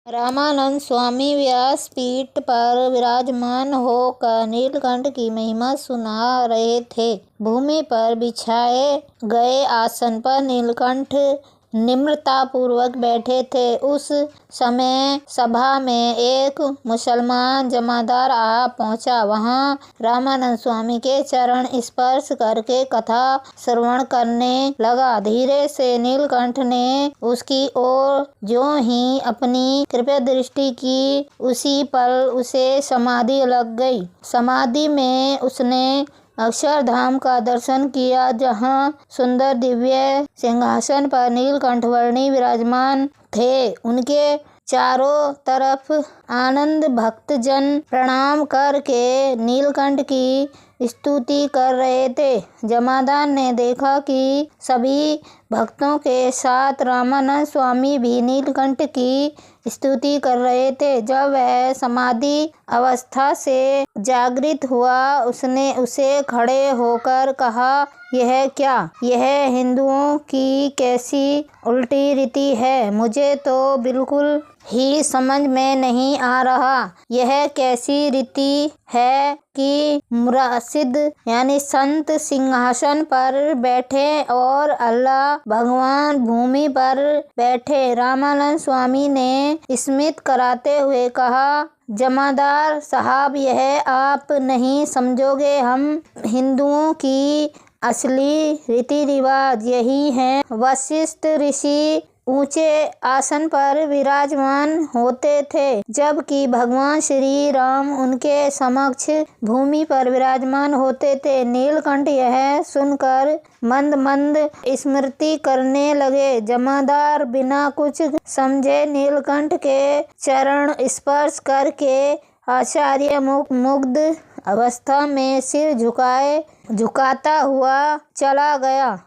रामानंद स्वामी व्यासपीठ पर विराजमान होकर नीलकंठ की महिमा सुना रहे थे। भूमि पर बिछाए गए आसन पर नीलकंठ निम्रतापूर्वक बैठे थे। उस समय सभा में एक मुसलमान जमादार आ पहुंचा। वहां रामानंद स्वामी के चरण स्पर्श करके कथा श्रवण करने लगा। धीरे से नीलकंठ ने उसकी ओर ज्यों ही अपनी कृपा दृष्टि की, उसी पल उसे समाधि लग गई। समाधि में उसने अक्षरधाम का दर्शन किया, जहाँ सुंदर दिव्य सिंहासन पर नीलकंठ वर्णी विराजमान थे। उनके चारों तरफ आनंद भक्तजन प्रणाम करके नीलकंठ की स्तुति कर रहे थे। जमादार ने देखा कि सभी भक्तों के साथ रामानंद स्वामी भी नीलकंठ की स्तुति कर रहे थे। जब वह समाधि अवस्था से जागृत हुआ, उसने उसे खड़े होकर कहा, यह क्या? यह हिंदुओं की कैसी उल्टी रीति है? मुझे तो बिल्कुल ही समझ में नहीं आ रहा। यह कैसी रीति है कि मुराशिद यानी संत सिंहासन पर बैठे और अल्लाह भगवान भूमि पर बैठे। रामानंद स्वामी ने स्मित कराते हुए कहा, जमादार साहब, यह आप नहीं समझोगे। हम हिंदुओं की असली रीति रिवाज यही है। वशिष्ठ ऋषि ऊंचे आसन पर विराजमान होते थे, जबकि भगवान श्री राम उनके समक्ष भूमि पर विराजमान होते थे। नीलकंठ यह सुनकर मंद मंद स्मृति करने लगे। जमादार बिना कुछ समझे नीलकंठ के चरण स्पर्श करके आश्चर्य मुग्ध अवस्था में सिर झुकाता हुआ चला गया।